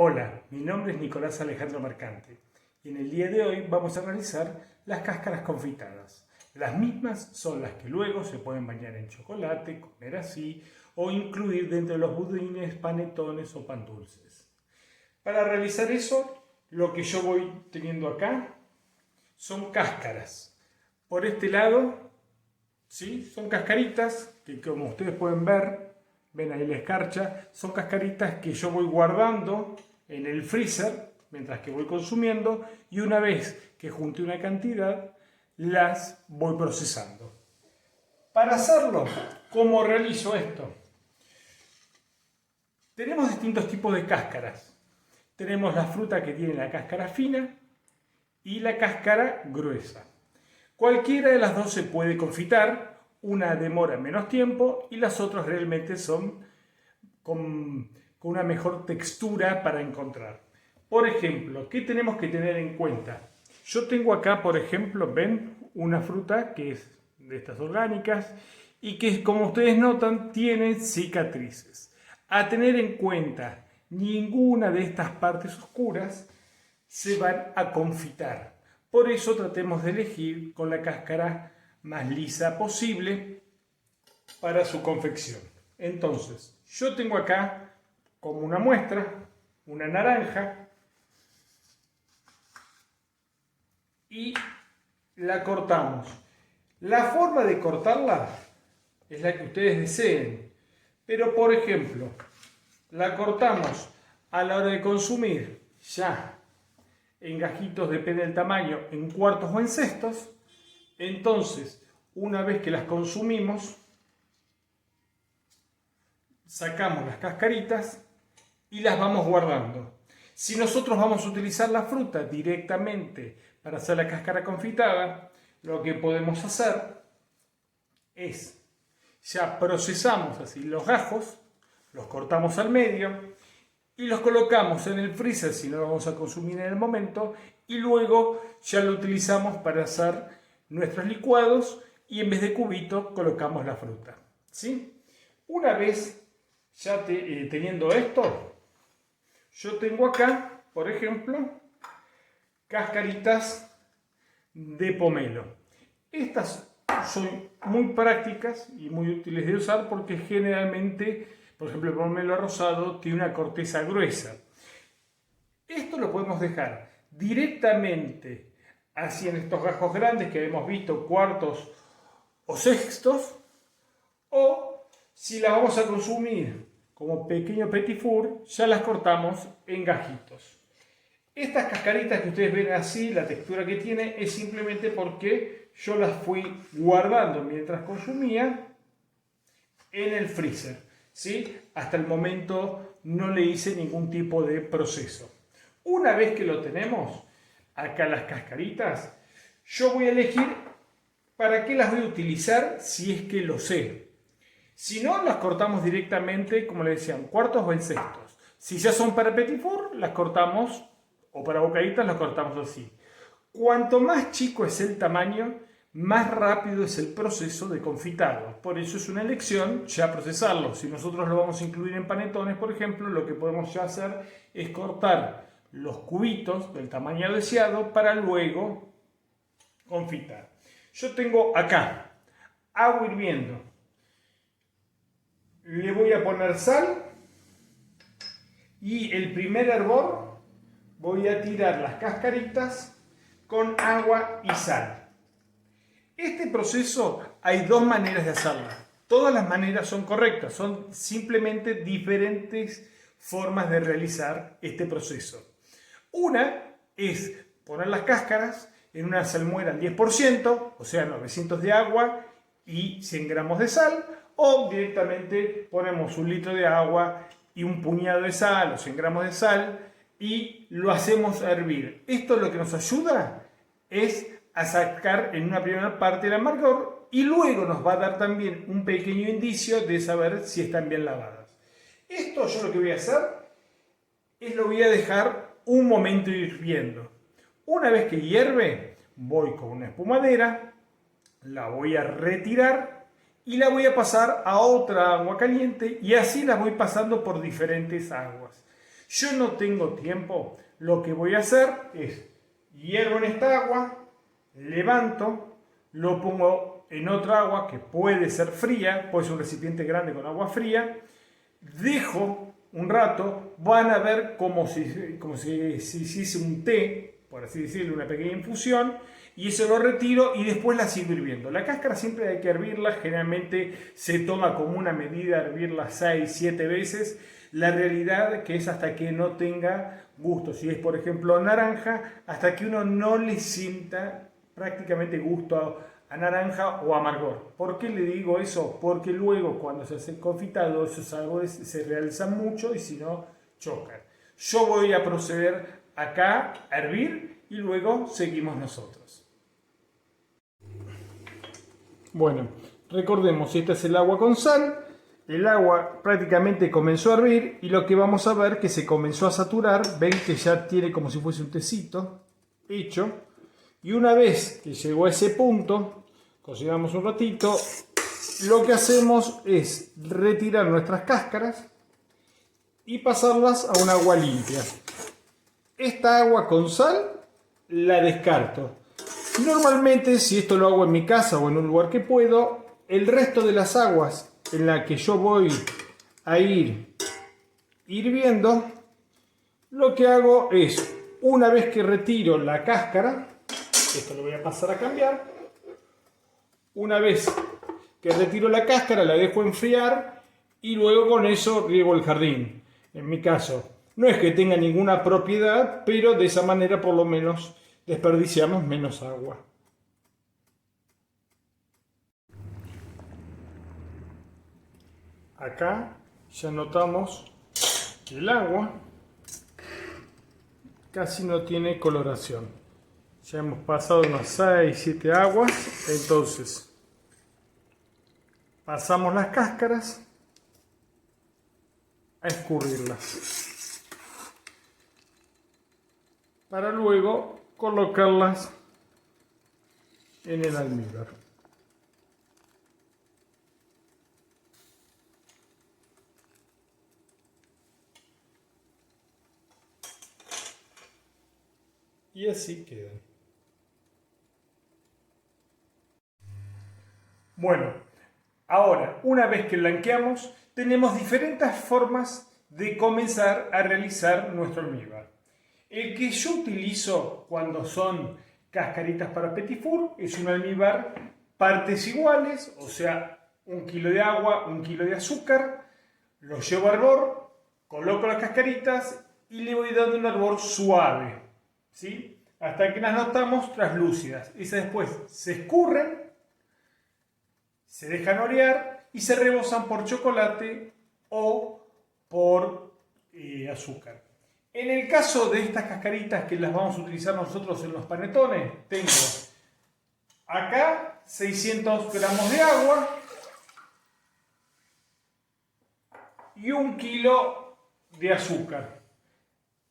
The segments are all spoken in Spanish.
Hola, mi nombre es Nicolás Alejandro Mercante y en el día de hoy vamos a realizar las cáscaras confitadas. Las mismas son las que luego se pueden bañar en chocolate, comer así o incluir dentro de los budines, panetones o pan dulces. Para realizar eso, lo que yo voy teniendo acá son cáscaras. Por este lado, ¿sí? Son cascaritas que, como ustedes pueden ver, ven ahí la escarcha, son cascaritas que yo voy guardando en el freezer mientras que voy consumiendo, y una vez que junte una cantidad las voy procesando. Para hacerlo, ¿cómo realizo esto? Tenemos distintos tipos de cáscaras. Tenemos la fruta que tiene la cáscara fina y la cáscara gruesa. Cualquiera de las dos se puede confitar, una demora menos tiempo y las otras realmente son con una mejor textura para encontrar. Por ejemplo, ¿qué tenemos que tener en cuenta? Yo tengo acá, por ejemplo, ven, una fruta que es de estas orgánicas y que, como ustedes notan, tiene cicatrices. A tener en cuenta, ninguna de estas partes oscuras se van a confitar. Por eso tratemos de elegir con la cáscara más lisa posible para su confección. Entonces, yo tengo acá como una muestra, una naranja, y la cortamos. La forma de cortarla es la que ustedes deseen, pero por ejemplo, la cortamos a la hora de consumir ya en gajitos, depende del tamaño, en cuartos o en cestos. Entonces, una vez que las consumimos, sacamos las cascaritas y las vamos guardando. Si nosotros vamos a utilizar la fruta directamente para hacer la cáscara confitada, lo que podemos hacer es, ya procesamos así los gajos, los cortamos al medio y los colocamos en el freezer si no lo vamos a consumir en el momento, y luego ya lo utilizamos para hacer nuestros licuados y en vez de cubito colocamos la fruta, ¿sí? Una vez ya teniendo esto, yo tengo acá, por ejemplo, cascaritas de pomelo. Estas son muy prácticas y muy útiles de usar porque generalmente, por ejemplo, el pomelo rosado tiene una corteza gruesa. Esto lo podemos dejar directamente así en estos gajos grandes que hemos visto, cuartos o sextos, o si las vamos a consumir como pequeño petit four, ya las cortamos en gajitos. Estas cascaritas que ustedes ven así, la textura que tiene, es simplemente porque yo las fui guardando mientras consumía en el freezer, ¿sí? Hasta el momento no le hice ningún tipo de proceso. Una vez que lo tenemos, acá las cascaritas, yo voy a elegir para qué las voy a utilizar si es que lo sé. Si no, las cortamos directamente, como les decía, en cuartos o en cestos. Si ya son para petit four, las cortamos, o para bocaditas, las cortamos así. Cuanto más chico es el tamaño, más rápido es el proceso de confitado. Por eso es una elección ya procesarlo. Si nosotros lo vamos a incluir en panetones, por ejemplo, lo que podemos ya hacer es cortar los cubitos del tamaño deseado para luego confitar. Yo tengo acá agua hirviendo. Le voy a poner sal y el primer hervor voy a tirar las cascaritas con agua y sal. Este proceso hay dos maneras de hacerlo. Todas las maneras son correctas, son simplemente diferentes formas de realizar este proceso. Una es poner las cáscaras en una salmuera al 10%, o sea, 900 de agua y 100 gramos de sal, o directamente ponemos 1 litro de agua y un puñado de sal o 100 gramos de sal y lo hacemos hervir. Esto lo que nos ayuda es a sacar en una primera parte el amargor y luego nos va a dar también un pequeño indicio de saber si están bien lavadas. Esto yo lo que voy a hacer es lo voy a dejar un momento hirviendo. Una vez que hierve, voy con una espumadera, la voy a retirar y la voy a pasar a otra agua caliente y así las voy pasando por diferentes aguas. Yo no tengo tiempo, lo que voy a hacer es hiervo en esta agua, levanto, lo pongo en otra agua que puede ser fría, puede ser un recipiente grande con agua fría, dejo un rato, van a ver como si hiciese un té, por así decirlo, una pequeña infusión, y eso lo retiro y después la sigo hirviendo. La cáscara siempre hay que hervirla, generalmente se toma como una medida hervirla 6-7 veces. La realidad que es hasta que no tenga gusto. Si es por ejemplo naranja, hasta que uno no le sienta prácticamente gusto a naranja o amargor. ¿Por qué le digo eso? Porque luego cuando se hace confitado esos sabores se realzan mucho y si no chocan. Yo voy a proceder acá a hervir y luego seguimos nosotros. Bueno, recordemos, este es el agua con sal. El agua prácticamente comenzó a hervir y lo que vamos a ver que se comenzó a saturar. Ven que ya tiene como si fuese un tecito hecho. Y una vez que llegó a ese punto, cocinamos un ratito, lo que hacemos es retirar nuestras cáscaras y pasarlas a un agua limpia. Esta agua con sal la descarto. Normalmente, si esto lo hago en mi casa o en un lugar que puedo, el resto de las aguas en la que yo voy a ir hirviendo, lo que hago es, una vez que retiro la cáscara, esto lo voy a pasar a cambiar, una vez que retiro la cáscara la dejo enfriar y luego con eso riego el jardín. En mi caso, no es que tenga ninguna propiedad, pero de esa manera por lo menos desperdiciamos menos agua. Acá ya notamos que el agua casi no tiene coloración. Ya hemos pasado unas 6-7 aguas, entonces pasamos las cáscaras a escurrirlas para luego colocarlas en el almíbar. Y así quedan. Bueno, ahora, una vez que blanqueamos, tenemos diferentes formas de comenzar a realizar nuestro almíbar. El que yo utilizo cuando son cascaritas para petit four es un almíbar partes iguales, o sea, 1 kilo de agua, 1 kilo de azúcar, lo llevo a hervor, coloco las cascaritas y le voy dando un hervor suave, ¿sí? Hasta que las notamos translúcidas. Esas después se escurren, se dejan orear y se rebosan por chocolate o por azúcar. En el caso de estas cascaritas que las vamos a utilizar nosotros en los panetones, tengo acá 600 gramos de agua y 1 kilo de azúcar.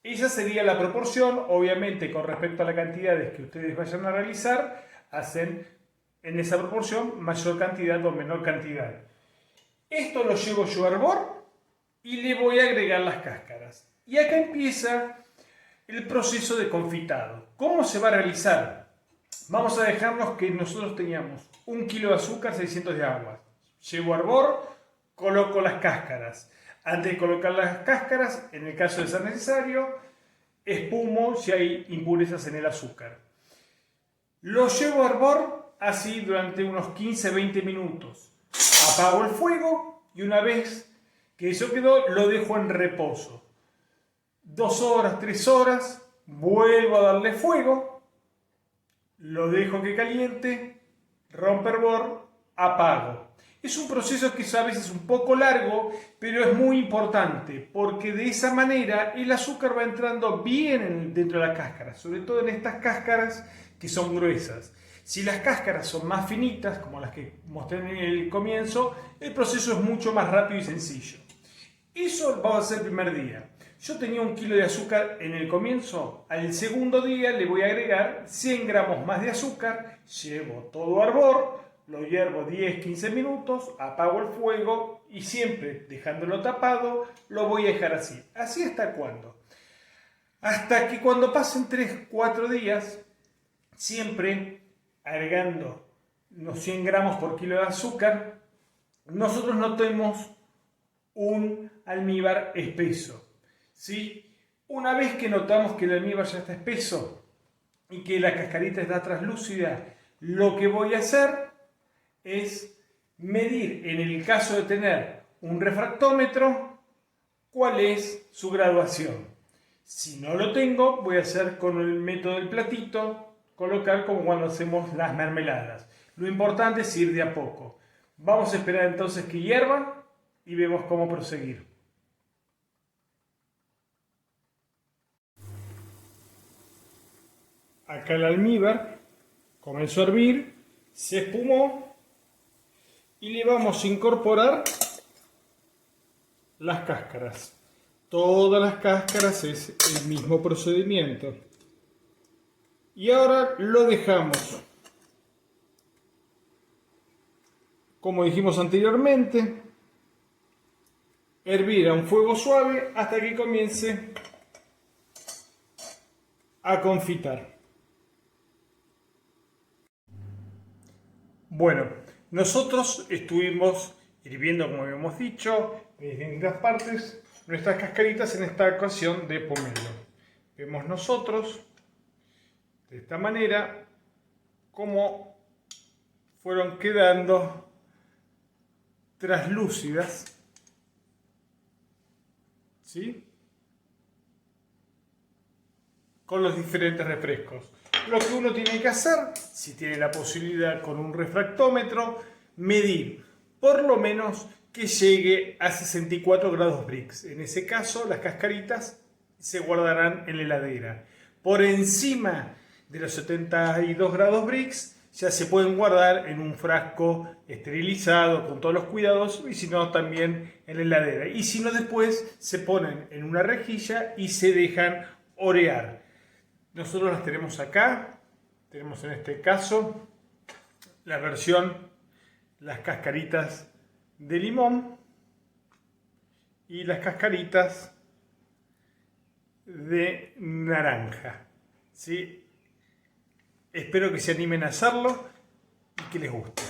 Esa sería la proporción, obviamente con respecto a las cantidades que ustedes vayan a realizar, hacen en esa proporción mayor cantidad o menor cantidad. Esto lo llevo yo a hervor y le voy a agregar las cáscaras. Y acá empieza el proceso de confitado. ¿Cómo se va a realizar? Vamos a dejarnos que nosotros teníamos 1 kilo de azúcar, 600 de agua. Llevo a hervor, coloco las cáscaras. Antes de colocar las cáscaras, en el caso de ser necesario, espumo si hay impurezas en el azúcar. Lo llevo a hervor así durante unos 15-20 minutos. Apago el fuego y una vez que eso quedó, lo dejo en reposo. 2 horas, 3 horas, vuelvo a darle fuego, lo dejo que caliente, rompe hervor, apago. Es un proceso que a veces es un poco largo, pero es muy importante, porque de esa manera el azúcar va entrando bien dentro de la cáscara, sobre todo en estas cáscaras que son gruesas. Si las cáscaras son más finitas, como las que mostré en el comienzo, el proceso es mucho más rápido y sencillo. Eso vamos a hacer el primer día. Yo tenía 1 kilo de azúcar en el comienzo, al segundo día le voy a agregar 100 gramos más de azúcar, llevo todo a hervor, lo hiervo 10-15 minutos, apago el fuego y siempre dejándolo tapado, lo voy a dejar así. ¿Así hasta cuándo? Hasta que cuando pasen 3-4 días, siempre agregando unos 100 gramos por kilo de azúcar, nosotros notemos un almíbar espeso, ¿sí? Una vez que notamos que el almíbar ya está espeso y que la cascarita está translúcida, lo que voy a hacer es medir, en el caso de tener un refractómetro, cuál es su graduación. Si no lo tengo, voy a hacer con el método del platito, colocar como cuando hacemos las mermeladas. Lo importante es ir de a poco. Vamos a esperar entonces que hierva y vemos cómo proseguir. Acá el almíbar comenzó a hervir, se espumó y le vamos a incorporar las cáscaras. Todas las cáscaras es el mismo procedimiento. Y ahora lo dejamos, como dijimos anteriormente, hervir a un fuego suave hasta que comience a confitar. Bueno, nosotros estuvimos hirviendo, como habíamos dicho, en distintas partes, nuestras cascaritas en esta ocasión de pomelo. Vemos nosotros, de esta manera, cómo fueron quedando translúcidas, ¿sí? Con los diferentes refrescos. Lo que uno tiene que hacer, si tiene la posibilidad con un refractómetro, medir por lo menos que llegue a 64 grados Brix. En ese caso, las cascaritas se guardarán en la heladera. Por encima de los 72 grados Brix, ya se pueden guardar en un frasco esterilizado con todos los cuidados, y si no, también en la heladera. Y si no, después se ponen en una rejilla y se dejan orear. Nosotros las tenemos acá, tenemos en este caso la versión, las cascaritas de limón y las cascaritas de naranja, ¿sí? Espero que se animen a hacerlo y que les guste.